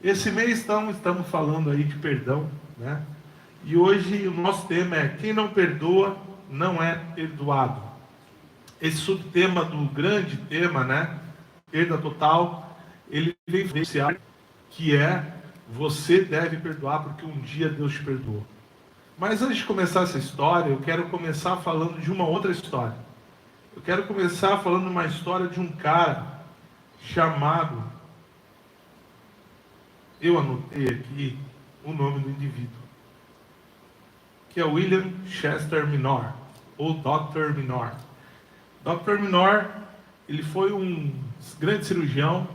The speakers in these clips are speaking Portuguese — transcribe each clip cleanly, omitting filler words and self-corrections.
Esse mês estamos falando aí de perdão, né? E hoje o nosso tema é: quem não perdoa não é perdoado. Esse subtema do grande tema, né? Perda total, ele vem influenciar, que é: você deve perdoar porque um dia Deus te perdoou. Mas antes de começar essa história, eu quero começar falando de uma outra história. Eu quero começar falando uma história de um cara chamado, eu anotei aqui o nome do indivíduo, que é William Chester Minor, ou Dr. Minor. Dr. Minor, ele foi um grande cirurgião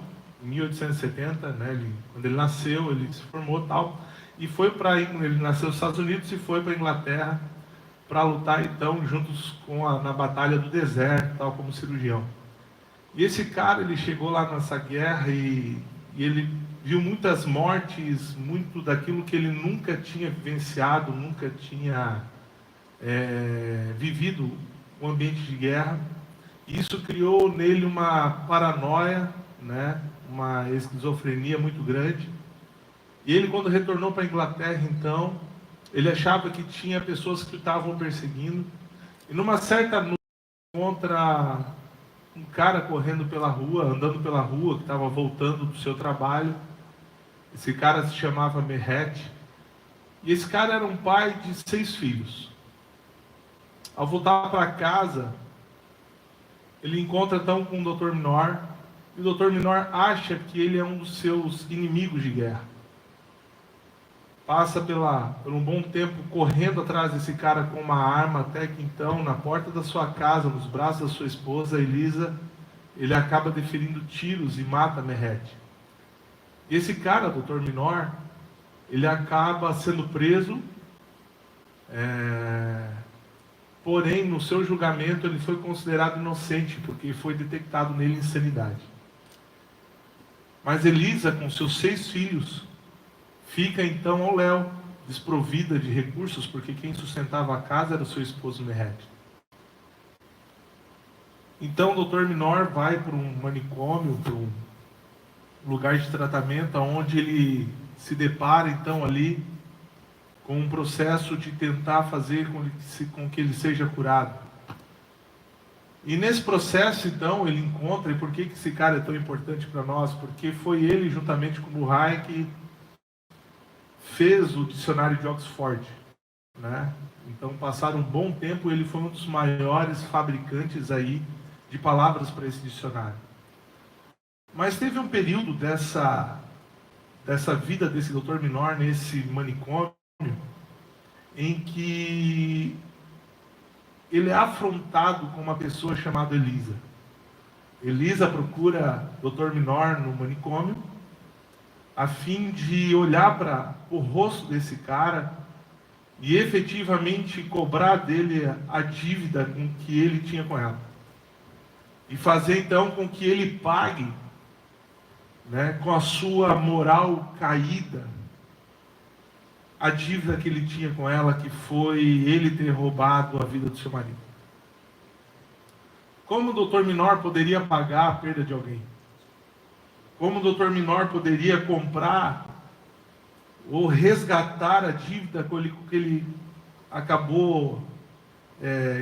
em 1870, né? Quando ele nasceu, ele se formou tal, e foi ele nasceu nos Estados Unidos e foi para a Inglaterra para lutar então juntos na Batalha do Deserto, tal, como cirurgião. E esse cara, ele chegou lá nessa guerra e ele viu muitas mortes, muito daquilo que ele nunca tinha vivenciado, nunca tinha vivido um ambiente de guerra. E isso criou nele uma paranoia, né? Uma esquizofrenia muito grande. E ele, quando retornou para a Inglaterra, então, ele achava que tinha pessoas que o estavam perseguindo. E numa certa noite, encontra um cara correndo pela rua, andando pela rua, que estava voltando do seu trabalho. Esse cara se chamava Mehmet. E esse cara era um pai de 6 filhos. Ao voltar para casa, ele encontra então com o Dr. Minor. E o Dr. Minor acha que ele é um dos seus inimigos de guerra. Passa por um bom tempo correndo atrás desse cara com uma arma, até que então, na porta da sua casa, nos braços da sua esposa, Elisa, ele acaba deferindo tiros e mata Mehmet. E esse cara, Dr. Minor, ele acaba sendo preso, porém, no seu julgamento, ele foi considerado inocente, porque foi detectado nele insanidade. Mas Elisa, com seus 6 filhos, fica então ao léu, desprovida de recursos, porque quem sustentava a casa era o seu esposo Mehmet. Então o Dr. Minor vai para um manicômio, para um lugar de tratamento, onde ele se depara então ali com um processo de tentar fazer com que ele seja curado. E nesse processo então ele encontra, e por que esse cara é tão importante para nós? Porque foi ele, juntamente com o Murray, que fez o dicionário de Oxford, né? Então, passado um bom tempo, ele foi um dos maiores fabricantes aí de palavras para esse dicionário. Mas teve um período dessa vida desse Dr. Minor nesse manicômio, em que ele é afrontado com uma pessoa chamada Elisa. Elisa procura Dr. Minor no manicômio, a fim de olhar para o rosto desse cara e efetivamente cobrar dele a dívida com que ele tinha com ela. E fazer então com que ele pague, né, com a sua moral caída, a dívida que ele tinha com ela, que foi ele ter roubado a vida do seu marido. Como o Dr. Minor poderia pagar a perda de alguém? Como o Dr. Minor poderia comprar ou resgatar a dívida que ele acabou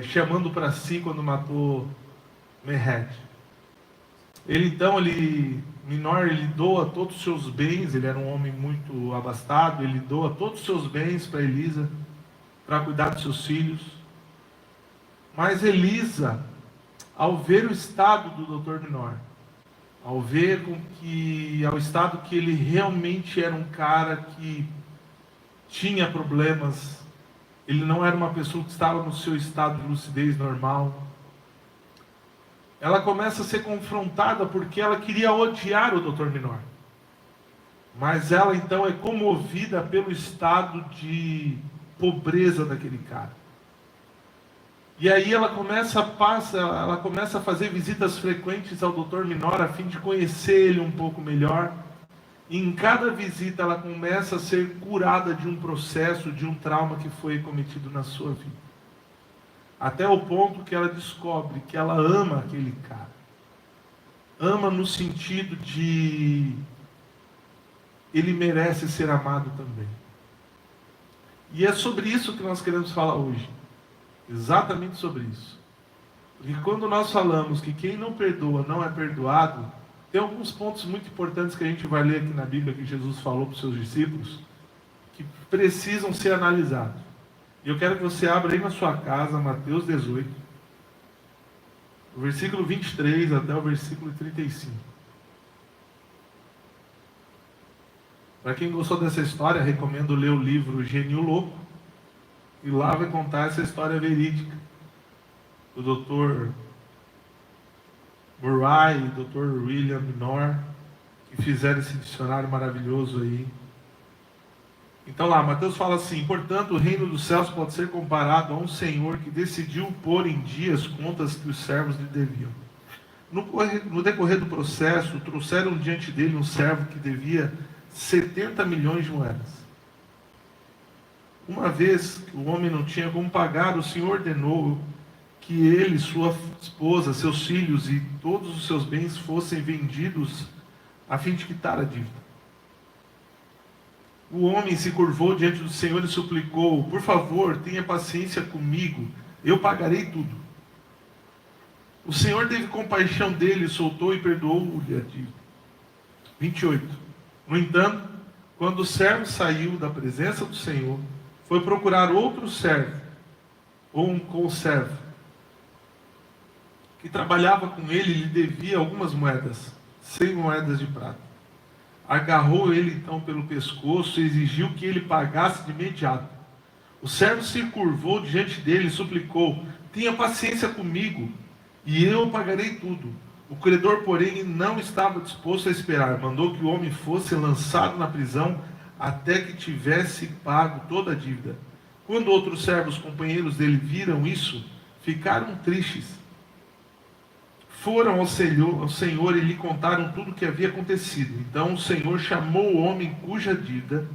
chamando para si quando matou Mehmet? Minor, ele doa todos os seus bens. Ele era um homem muito abastado. Ele doa todos os seus bens para Elisa, para cuidar dos seus filhos. Mas Elisa, ao ver o estado do Dr. Minor, ao ver ao estado que ele realmente era um cara que tinha problemas, ele não era uma pessoa que estava no seu estado de lucidez normal, ela começa a ser confrontada porque ela queria odiar o Dr. Minor. Mas ela então é comovida pelo estado de pobreza daquele cara. E aí ela começa a fazer visitas frequentes ao Dr. Minor a fim de conhecer ele um pouco melhor. E em cada visita ela começa a ser curada de um processo, de um trauma que foi cometido na sua vida. Até o ponto que ela descobre que ela ama aquele cara. Ama no sentido de ele merece ser amado também. E é sobre isso que nós queremos falar hoje. Exatamente sobre isso. Porque quando nós falamos que quem não perdoa não é perdoado, tem alguns pontos muito importantes que a gente vai ler aqui na Bíblia que Jesus falou para os seus discípulos, que precisam ser analisados. E eu quero que você abra aí na sua casa, Mateus 18, o versículo 23 até o versículo 35. Para quem gostou dessa história, recomendo ler o livro Gênio Louco, e lá vai contar essa história verídica do Dr. Murray e Dr. William Knorr, que fizeram esse dicionário maravilhoso aí. Então lá, Mateus fala assim: portanto, o reino dos céus pode ser comparado a um senhor que decidiu pôr em dia as contas que os servos lhe deviam. No decorrer do processo, trouxeram diante dele um servo que devia 70 milhões de moedas. Uma vez que o homem não tinha como pagar, o Senhor ordenou que ele, sua esposa, seus filhos e todos os seus bens fossem vendidos a fim de quitar a dívida. O homem se curvou diante do Senhor e suplicou: por favor, tenha paciência comigo, eu pagarei tudo. O Senhor teve compaixão dele, soltou e perdoou-lhe a dívida. 28. No entanto, quando o servo saiu da presença do Senhor, foi procurar outro servo, ou um conservo, que trabalhava com ele e lhe devia algumas moedas, 100 moedas de prata. Agarrou ele então pelo pescoço e exigiu que ele pagasse de imediato. O servo se curvou diante dele e suplicou: tenha paciência comigo, e eu pagarei tudo. O credor, porém, não estava disposto a esperar. Mandou que o homem fosse lançado na prisão até que tivesse pago toda a dívida. Quando outros servos, companheiros dele, viram isso, ficaram tristes. Foram ao Senhor e lhe contaram tudo o que havia acontecido. Então o Senhor chamou o homem cuja dívida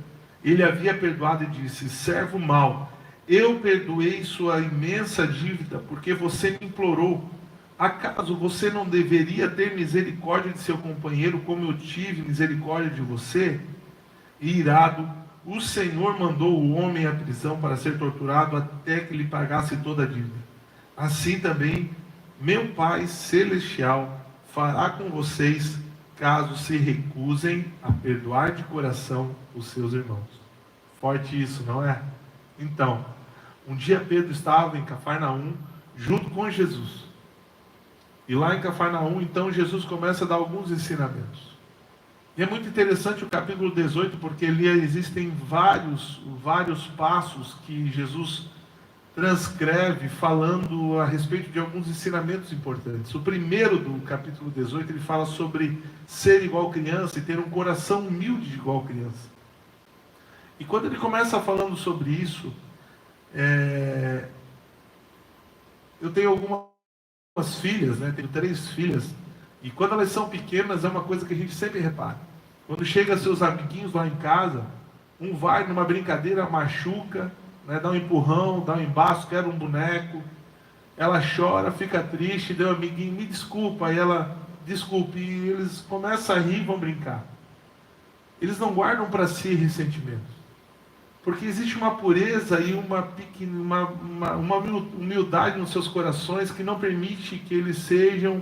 ele havia perdoado e disse: servo mau, eu perdoei sua imensa dívida, porque você me implorou. Acaso você não deveria ter misericórdia de seu companheiro, como eu tive misericórdia de você? E irado, o Senhor mandou o homem à prisão para ser torturado até que lhe pagasse toda a dívida. Assim também, meu Pai Celestial fará com vocês, caso se recusem a perdoar de coração os seus irmãos. Forte isso, não é? Então, um dia Pedro estava em Cafarnaum, junto com Jesus. E lá em Cafarnaum, então, Jesus começa a dar alguns ensinamentos. E é muito interessante o capítulo 18, porque ali existem vários passos que Jesus transcreve falando a respeito de alguns ensinamentos importantes. O primeiro do capítulo 18, ele fala sobre ser igual criança e ter um coração humilde igual criança. E quando ele começa falando sobre isso, eu tenho algumas filhas, tenho 3 filhas, e quando elas são pequenas é uma coisa que a gente sempre repara. Quando chega seus amiguinhos lá em casa, um vai numa brincadeira, machuca, dá um empurrão, dá um embaço, quer um boneco, ela chora, fica triste, deu um amiguinho, me desculpa, e ela, desculpe, e eles começam a rir e vão brincar. Eles não guardam para si ressentimentos, porque existe uma pureza e uma humildade nos seus corações que não permite que eles sejam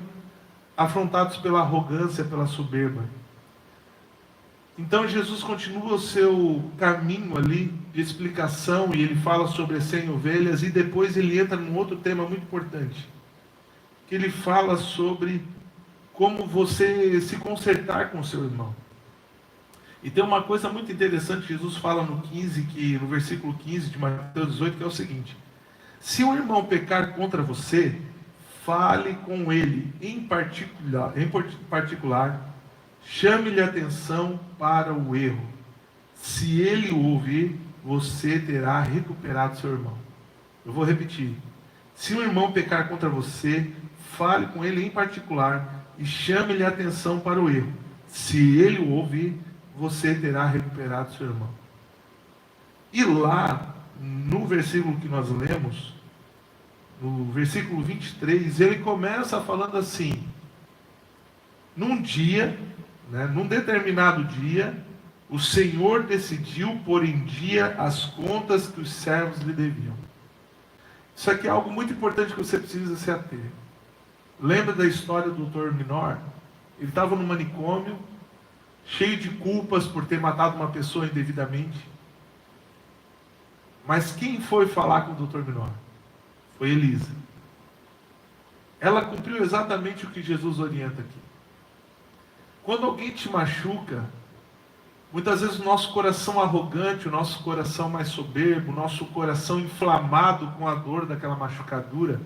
afrontados pela arrogância, pela soberba. Então Jesus continua o seu caminho ali de explicação, e ele fala sobre as 100 ovelhas, e depois ele entra num outro tema muito importante, que ele fala sobre como você se consertar com o seu irmão. E tem uma coisa muito interessante, Jesus fala no versículo 15 de Mateus 18, que é o seguinte: se um irmão pecar contra você, fale com ele em particular, chame-lhe atenção para o erro. Se ele o ouvir, você terá recuperado seu irmão. Eu vou repetir: se um irmão pecar contra você, fale com ele em particular e chame-lhe atenção para o erro. Se ele o ouvir, você terá recuperado seu irmão. E lá, no versículo que nós lemos, no versículo 23, ele começa falando assim: num dia, num determinado dia, o Senhor decidiu pôr em dia as contas que os servos lhe deviam. Isso aqui é algo muito importante que você precisa se ater. Lembra da história do Dr. Minor? Ele estava no manicômio, cheio de culpas por ter matado uma pessoa indevidamente. Mas quem foi falar com o Dr. Minor? Foi Elisa. Ela cumpriu exatamente o que Jesus orienta aqui. Quando alguém te machuca, muitas vezes o nosso coração arrogante, o nosso coração mais soberbo, o nosso coração inflamado com a dor daquela machucadura,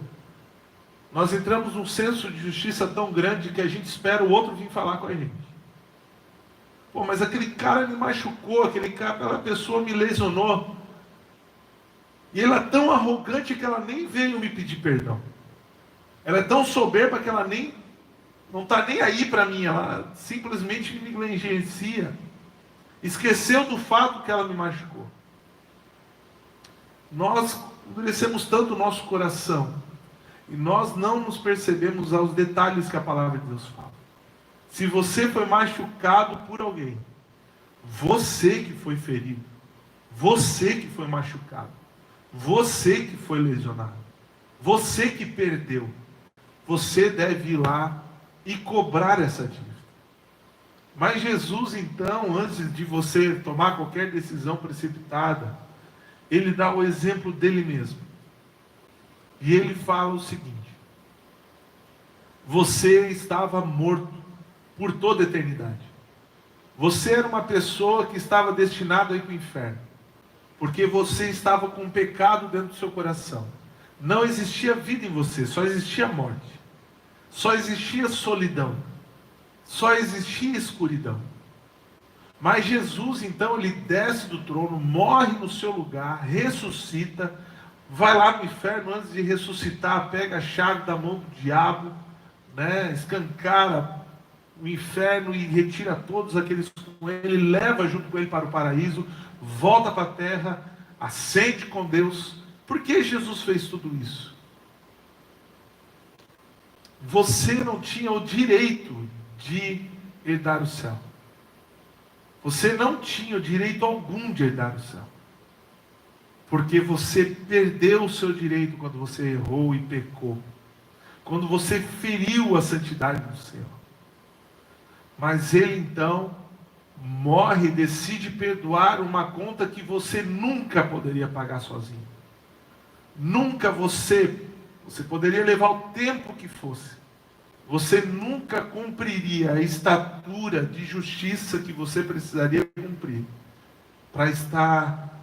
nós entramos num senso de justiça tão grande que a gente espera o outro vir falar com a gente. Pô, mas aquele cara me machucou, aquela pessoa me lesionou. E ela é tão arrogante que ela nem veio me pedir perdão. Ela é tão soberba que ela não está nem aí para mim, ela simplesmente me negligencia. Esqueceu do fato que ela me machucou. Nós endurecemos tanto o nosso coração e nós não nos percebemos aos detalhes que a palavra de Deus fala. Se você foi machucado por alguém, você que foi ferido, você que foi machucado, você que foi lesionado, você que perdeu, você deve ir lá e cobrar essa dívida. Mas Jesus, então, antes de você tomar qualquer decisão precipitada, ele dá o exemplo dele mesmo. E ele fala o seguinte: você estava morto por toda a eternidade. Você era uma pessoa que estava destinada a ir para o inferno, porque você estava com um pecado dentro do seu coração. Não existia vida em você, só existia morte. Só existia solidão. Só existia escuridão. Mas Jesus, então, ele desce do trono, morre no seu lugar, ressuscita, vai lá no inferno antes de ressuscitar, pega a chave da mão do diabo, né, escancara o inferno e retira todos aqueles com ele, leva junto com ele para o paraíso, volta para a terra, ascende com Deus. Por que Jesus fez tudo isso? Você não tinha o direito de herdar o céu. Você não tinha o direito algum de herdar o céu. Porque você perdeu o seu direito quando você errou e pecou. Quando você feriu a santidade do Senhor. Mas Ele então morre e decide perdoar uma conta que você nunca poderia pagar sozinho. Nunca você poderia levar o tempo que fosse. Você nunca cumpriria a estatura de justiça que você precisaria cumprir para estar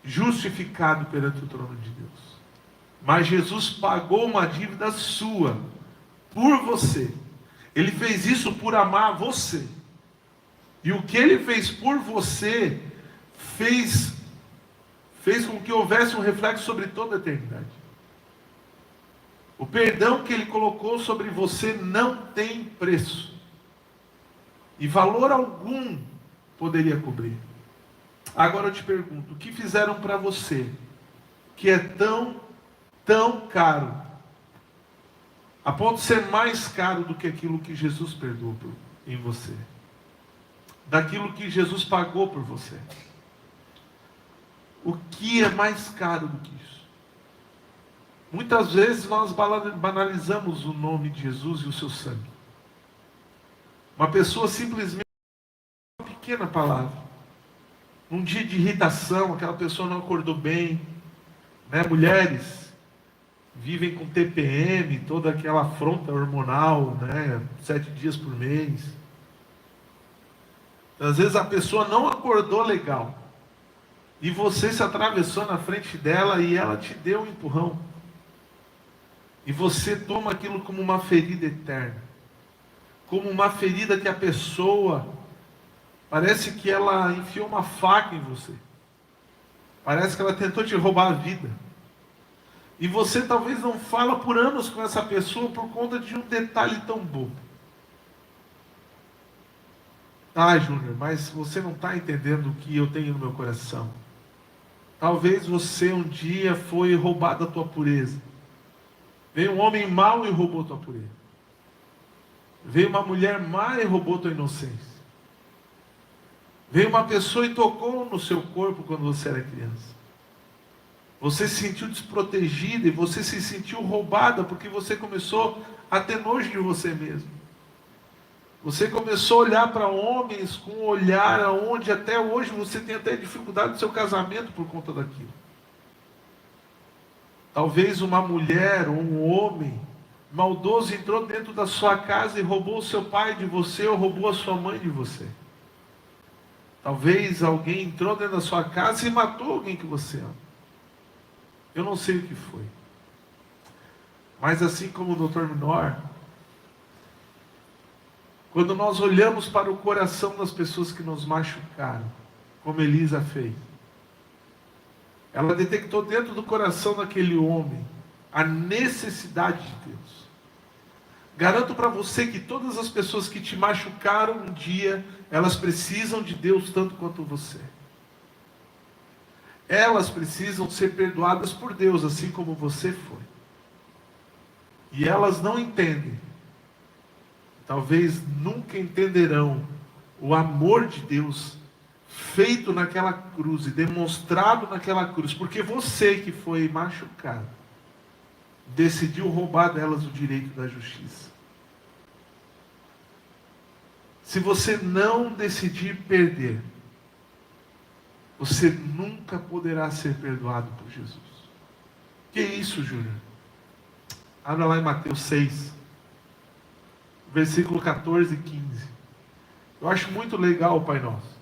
justificado perante o trono de Deus. Mas Jesus pagou uma dívida sua, por você. Ele fez isso por amar você. E o que Ele fez por você, fez com que houvesse um reflexo sobre toda a eternidade. O perdão que Ele colocou sobre você não tem preço. E valor algum poderia cobrir. Agora eu te pergunto, o que fizeram para você que é tão caro, a ponto de ser mais caro do que aquilo que Jesus perdoou em você? Daquilo que Jesus pagou por você. O que é mais caro do que isso? Muitas vezes nós banalizamos o nome de Jesus e o seu sangue. Uma pessoa simplesmente, uma pequena palavra, num dia de irritação, aquela pessoa não acordou bem, né? Mulheres vivem com TPM, toda aquela afronta hormonal, né? 7 dias por mês. Às vezes a pessoa não acordou legal, e você se atravessou na frente dela e ela te deu um empurrão. E você toma aquilo como uma ferida eterna. Como uma ferida que a pessoa, parece que ela enfiou uma faca em você. Parece que ela tentou te roubar a vida. E você talvez não fala por anos com essa pessoa por conta de um detalhe tão bobo. Ah, Júnior, mas você não está entendendo o que eu tenho no meu coração. Talvez você um dia foi roubado a tua pureza. Veio um homem mau e roubou tua pureza. Veio uma mulher má e roubou tua inocência. Veio uma pessoa e tocou no seu corpo quando você era criança. Você se sentiu desprotegida e você se sentiu roubada porque você começou a ter nojo de você mesmo. Você começou a olhar para homens com um olhar onde até hoje você tem até dificuldade no seu casamento por conta daquilo. Talvez uma mulher ou um homem maldoso entrou dentro da sua casa e roubou o seu pai de você ou roubou a sua mãe de você. Talvez alguém entrou dentro da sua casa e matou alguém que você ama. Eu não sei o que foi. Mas assim como o Dr. Minor, quando nós olhamos para o coração das pessoas que nos machucaram, como Elisa fez, ela detectou dentro do coração daquele homem a necessidade de Deus. Garanto para você que todas as pessoas que te machucaram um dia, elas precisam de Deus tanto quanto você. Elas precisam ser perdoadas por Deus, assim como você foi. E elas não entendem, talvez nunca entenderão o amor de Deus feito naquela cruz e demonstrado naquela cruz, porque você que foi machucado decidiu roubar delas o direito da justiça. Se você não decidir perder, você nunca poderá ser perdoado por Jesus. Que isso, Júnior? Abra lá em Mateus 6, versículo 14 e 15. Eu acho muito legal o Pai Nosso.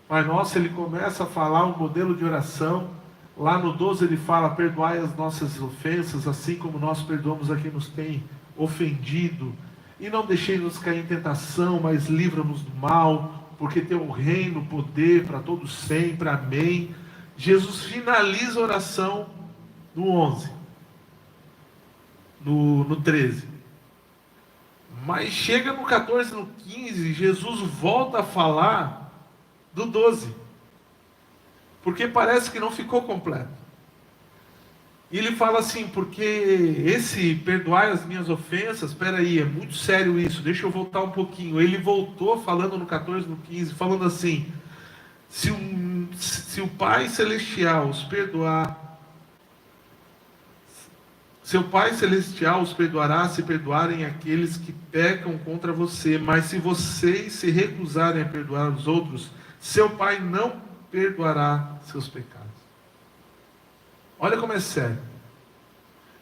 O Pai Nosso, ele começa a falar um modelo de oração. Lá no 12 ele fala: perdoai as nossas ofensas, assim como nós perdoamos a quem nos tem ofendido. E não deixei-nos cair em tentação, mas livra-nos do mal, porque teu reino, poder para todos sempre. Amém. Jesus finaliza a oração no 11. No 13. Mas chega no 14, no 15, Jesus volta a falar do 12. Porque parece que não ficou completo. E ele fala assim: porque esse perdoai as minhas ofensas, espera aí, é muito sério isso, deixa eu voltar um pouquinho. Ele voltou falando no 14, no 15, falando assim: se o Pai Celestial os perdoar, seu Pai Celestial os perdoará se perdoarem aqueles que pecam contra você. Mas se vocês se recusarem a perdoar os outros, seu Pai não perdoará seus pecados. Olha como é sério.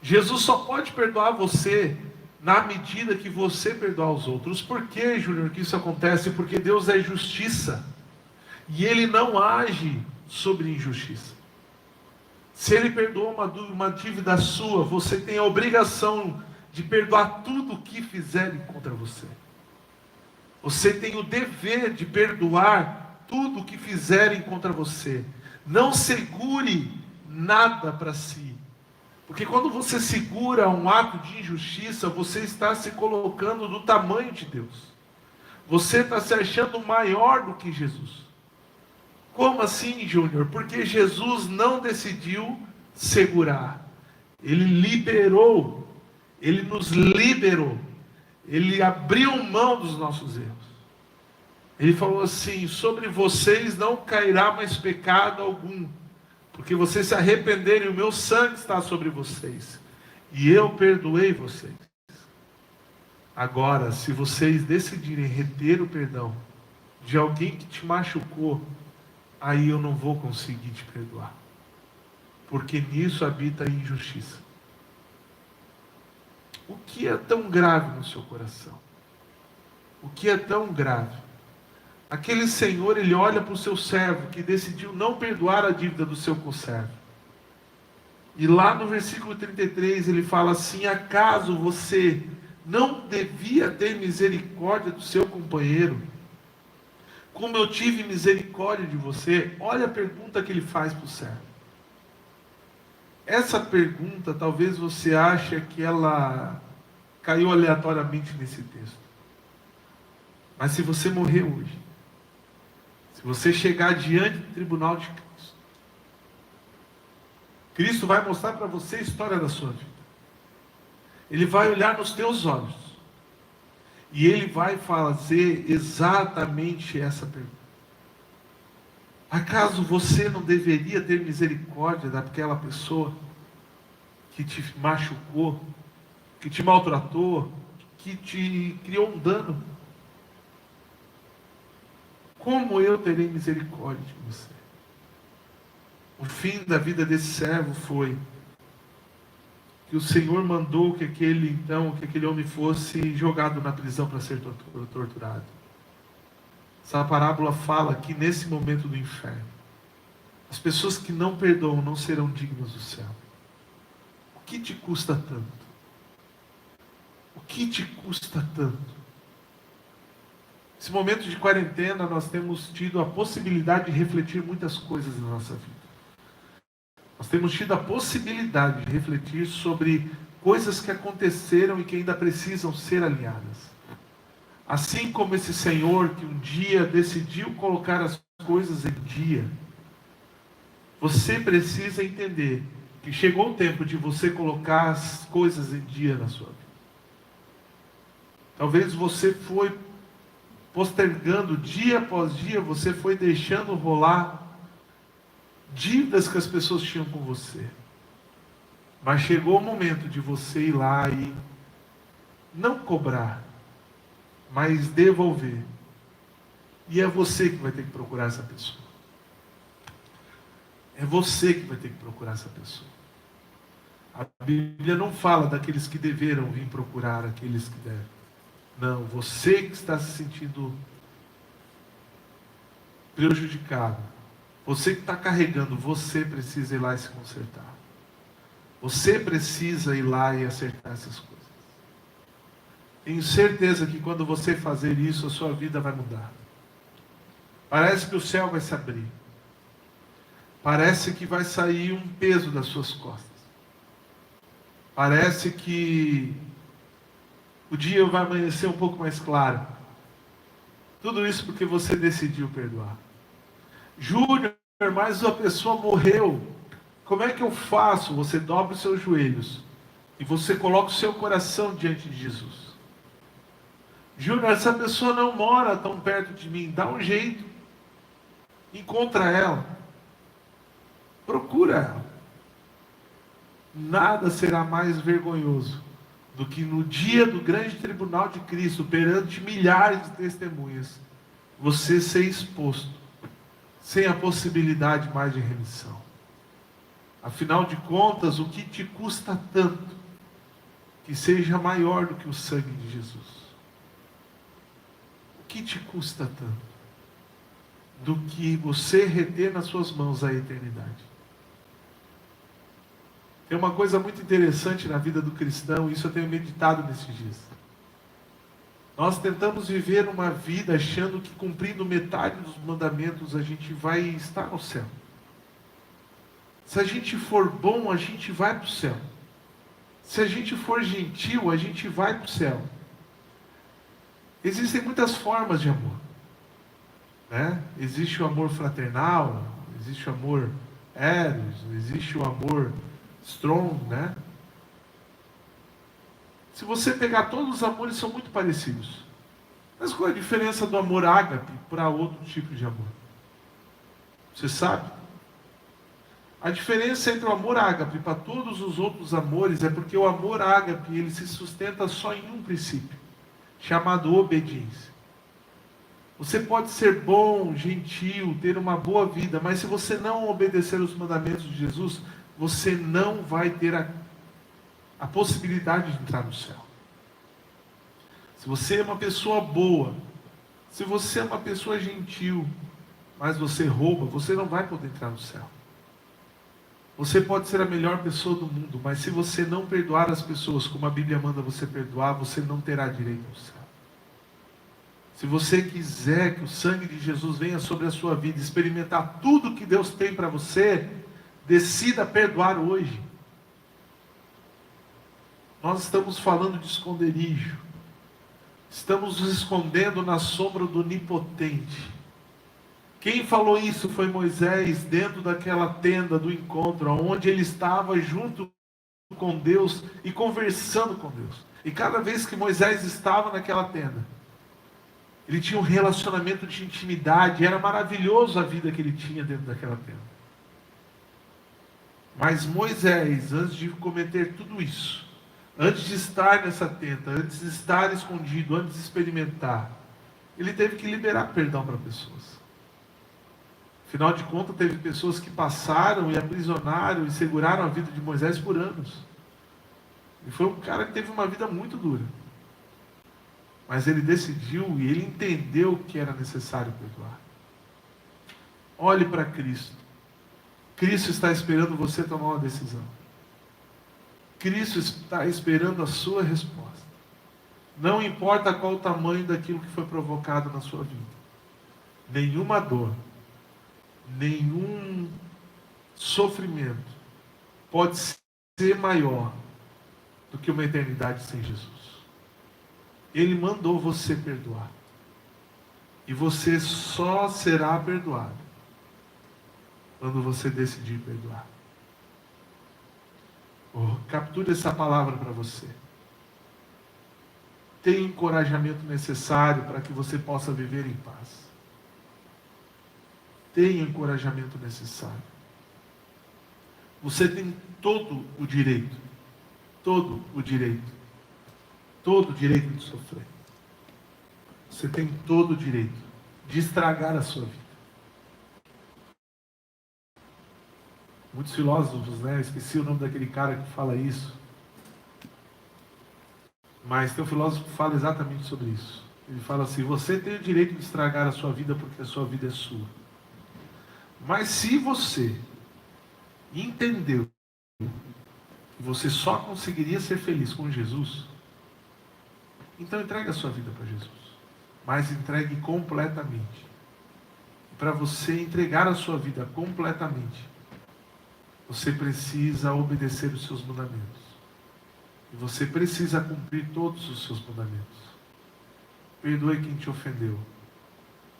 Jesus só pode perdoar você na medida que você perdoar os outros. Por que, Júnior, que isso acontece? Porque Deus é justiça. E Ele não age sobre injustiça. Se Ele perdoou uma dívida sua, você tem a obrigação de perdoar tudo o que fizerem contra você. Você tem o dever de perdoar tudo o que fizerem contra você. Não segure nada para si. Porque quando você segura um ato de injustiça, você está se colocando do tamanho de Deus. Você está se achando maior do que Jesus. Como assim, Júnior? Porque Jesus não decidiu segurar. Ele liberou. Ele nos liberou. Ele abriu mão dos nossos erros. Ele falou assim: sobre vocês não cairá mais pecado algum, porque vocês se arrependerem, o meu sangue está sobre vocês, e eu perdoei vocês. Agora, se vocês decidirem reter o perdão de alguém que te machucou, aí eu não vou conseguir te perdoar, porque nisso habita a injustiça. O que é tão grave no seu coração? O que é tão grave? Aquele senhor, ele olha para o seu servo que decidiu não perdoar a dívida do seu conservo. E lá no versículo 33 ele fala assim: acaso você não devia ter misericórdia do seu companheiro, como eu tive misericórdia de você? Olha a pergunta que ele faz para o servo. Essa pergunta, talvez você ache que ela caiu aleatoriamente nesse texto. Mas se você morrer hoje, se você chegar diante do tribunal de Cristo, Cristo vai mostrar para você a história da sua vida. Ele vai olhar nos teus olhos. E Ele vai fazer exatamente essa pergunta. Acaso você não deveria ter misericórdia daquela pessoa que te machucou, que te maltratou, que te criou um dano? Como eu terei misericórdia de você? O fim da vida desse servo foi que o Senhor mandou que aquele homem fosse jogado na prisão para ser torturado. Essa parábola fala que nesse momento do inferno, as pessoas que não perdoam não serão dignas do céu. O que te custa tanto? O que te custa tanto? Nesse momento de quarentena, nós temos tido a possibilidade de refletir muitas coisas na nossa vida. Nós temos tido a possibilidade de refletir sobre coisas que aconteceram e que ainda precisam ser alinhadas. Assim como esse Senhor que um dia decidiu colocar as coisas em dia, você precisa entender que chegou o tempo de você colocar as coisas em dia na sua vida. Talvez você foi postergando dia após dia, você foi deixando rolar dívidas que as pessoas tinham com você. Mas chegou o momento de você ir lá e não cobrar, mas devolver. E é você que vai ter que procurar essa pessoa. É você que vai ter que procurar essa pessoa. A Bíblia não fala daqueles que deveram vir procurar aqueles que devem. Não, você que está se sentindo prejudicado, você que está carregando, você precisa ir lá e se consertar. Você precisa ir lá e acertar essas coisas. Tenho certeza que quando você fazer isso, a sua vida vai mudar. Parece que o céu vai se abrir. Parece que vai sair um peso das suas costas. Parece que o dia vai amanhecer um pouco mais claro. Tudo isso porque você decidiu perdoar. Júnior, mas a pessoa morreu. Como é que eu faço? Você dobra os seus joelhos e você coloca o seu coração diante de Jesus. Júnior, essa pessoa não mora tão perto de mim. Dá um jeito. Encontra ela. Procura ela. Nada será mais vergonhoso do que no dia do grande tribunal de Cristo, perante milhares de testemunhas, você ser exposto, sem a possibilidade mais de remissão. Afinal de contas, o que te custa tanto, que seja maior do que o sangue de Jesus? O que te custa tanto, do que você reter nas suas mãos a eternidade? Tem uma coisa muito interessante na vida do cristão, e isso eu tenho meditado nesses dias. Nós tentamos viver uma vida achando que cumprindo metade dos mandamentos a gente vai estar no céu. Se a gente for bom, a gente vai para o céu. Se a gente for gentil, a gente vai para o céu. Existem muitas formas de amor, né? Existe o amor fraternal, existe o amor eros, existe o amor strong, né? Se você pegar todos os amores, são muito parecidos. Mas qual é a diferença do amor ágape para outro tipo de amor? Você sabe? A diferença entre o amor ágape para todos os outros amores é porque o amor ágape, ele se sustenta só em um princípio, chamado obediência. Você pode ser bom, gentil, ter uma boa vida, mas se você não obedecer os mandamentos de Jesus, você não vai ter a possibilidade de entrar no céu. Se você é uma pessoa boa, se você é uma pessoa gentil, mas você rouba, você não vai poder entrar no céu. Você pode ser a melhor pessoa do mundo, mas se você não perdoar as pessoas como a Bíblia manda você perdoar, você não terá direito ao céu. Se você quiser que o sangue de Jesus venha sobre a sua vida, experimentar tudo que Deus tem para você, decida perdoar hoje. Nós estamos falando de esconderijo. Estamos nos escondendo na sombra do Onipotente. Quem falou isso foi Moisés, dentro daquela tenda do encontro, onde ele estava junto com Deus e conversando com Deus. E cada vez que Moisés estava naquela tenda, Ele tinha um relacionamento de intimidade, era maravilhoso a vida que ele tinha dentro daquela tenda. Mas Moisés, antes de cometer tudo isso, antes de estar nessa tenda, antes de estar escondido, antes de experimentar, ele teve que liberar perdão para pessoas. Afinal de contas, teve pessoas que passaram e aprisionaram e seguraram a vida de Moisés por anos. E foi um cara que teve uma vida muito dura. Mas ele decidiu e ele entendeu que era necessário perdoar. Olhe para Cristo. Cristo está esperando você tomar uma decisão. Cristo está esperando a sua resposta. Não importa qual o tamanho daquilo que foi provocado na sua vida. Nenhuma dor, nenhum sofrimento pode ser maior do que uma eternidade sem Jesus. Ele mandou você perdoar. E você só será perdoado quando você decidir perdoar. Capture essa palavra para você. Tenha o encorajamento necessário para que você possa viver em paz. Tenha o encorajamento necessário. Você tem todo o direito de sofrer. Você tem todo o direito de estragar a sua vida. Muitos filósofos, esqueci o nome daquele cara que fala isso. Mas tem um filósofo que fala exatamente sobre isso. Ele fala assim: você tem o direito de estragar a sua vida porque a sua vida é sua. Mas se você entendeu que você só conseguiria ser feliz com Jesus, então entregue a sua vida para Jesus. Mas entregue completamente. Para você entregar a sua vida completamente, você precisa obedecer os seus mandamentos. E você precisa cumprir todos os seus mandamentos. Perdoe quem te ofendeu.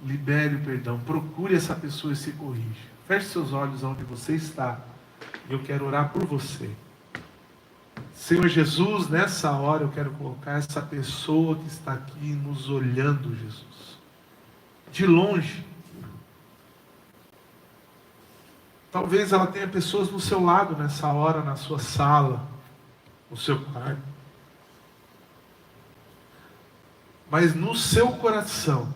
Libere o perdão. Procure essa pessoa e se corrija. Feche seus olhos onde você está. Eu quero orar por você. Senhor Jesus, nessa hora eu quero colocar essa pessoa que está aqui nos olhando, Jesus. De longe. Talvez ela tenha pessoas do seu lado nessa hora, na sua sala, no seu quarto. Mas no seu coração,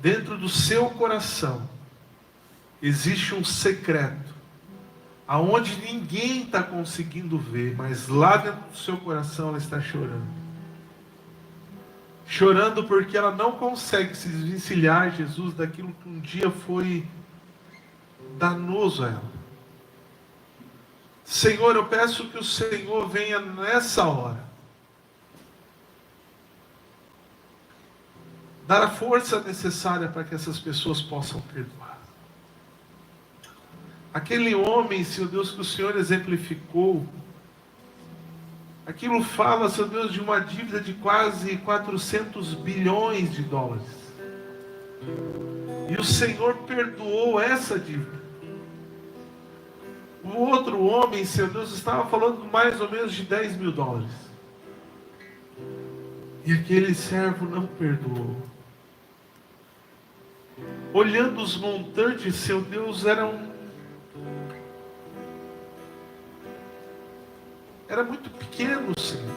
dentro do seu coração, existe um secreto, aonde ninguém está conseguindo ver, mas lá dentro do seu coração ela está chorando. Chorando porque ela não consegue se desvencilhar, Jesus, daquilo que um dia foi danoso a ela. Senhor, eu peço que o Senhor venha nessa hora dar a força necessária para que essas pessoas possam perdoar. Aquele homem, Senhor Deus, que o Senhor exemplificou, aquilo fala, Senhor Deus, de uma dívida de quase 400 bilhões de dólares. E o Senhor perdoou essa dívida. O outro homem, Senhor Deus, estava falando mais ou menos de 10 mil dólares. E aquele servo não perdoou. Olhando os montantes, Senhor Deus, era muito pequeno, Senhor.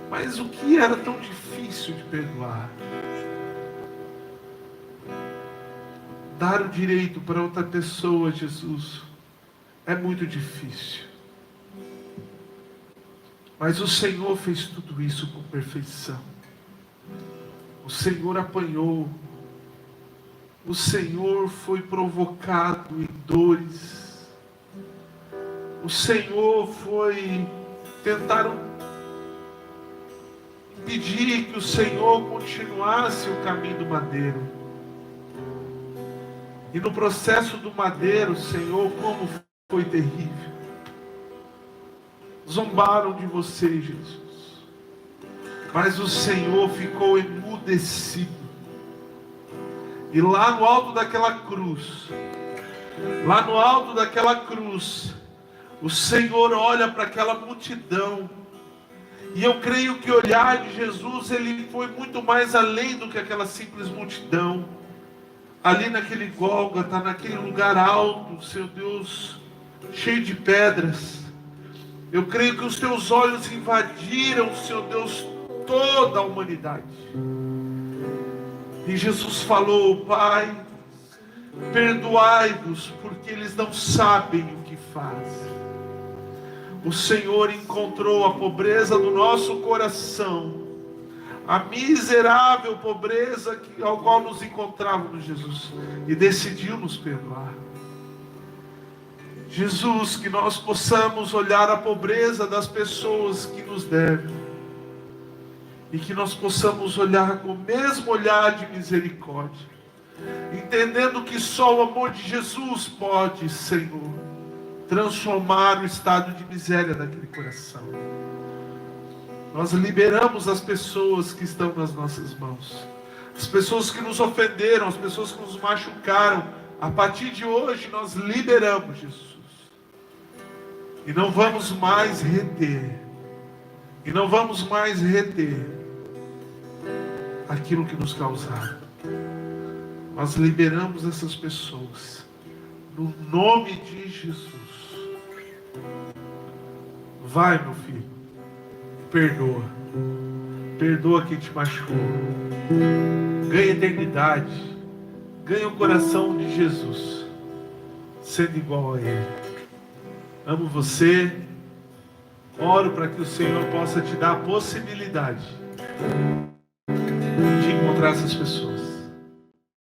Mas o que era tão difícil de perdoar? Dar o direito para outra pessoa, Jesus, é muito difícil. Mas o Senhor fez tudo isso com perfeição. O Senhor apanhou. O Senhor foi provocado em dores. O Senhor foi... Tentaram pedir que o Senhor continuasse o caminho do madeiro. E no processo do madeiro, Senhor, como foi terrível. Zombaram de você, Jesus. Mas o Senhor ficou emudecido. E lá no alto daquela cruz, o Senhor olha para aquela multidão E eu creio que o olhar de Jesus, ele foi muito mais além do que aquela simples multidão. Ali naquele Gólgota, naquele lugar alto, Seu Deus, cheio de pedras. Eu creio que os teus olhos invadiram, Seu Deus, toda a humanidade. E Jesus falou: Pai, perdoai-vos, porque eles não sabem o que fazem. O Senhor encontrou a pobreza do nosso coração, a miserável pobreza ao qual nos encontrávamos, Jesus, e decidiu nos perdoar. Jesus, que nós possamos olhar a pobreza das pessoas que nos devem, e que nós possamos olhar com o mesmo olhar de misericórdia, entendendo que só o amor de Jesus pode, Senhor, transformar o estado de miséria daquele coração. Nós liberamos as pessoas que estão nas nossas mãos, as pessoas que nos ofenderam, as pessoas que nos machucaram. A partir de hoje nós liberamos, Jesus, e não vamos mais reter, aquilo que nos causaram. Nós liberamos essas pessoas no nome de Jesus. Vai, meu filho, perdoa quem te machucou, ganha eternidade, ganha o coração de Jesus, sendo igual a Ele. Amo você, oro para que o Senhor possa te dar a possibilidade de encontrar essas pessoas.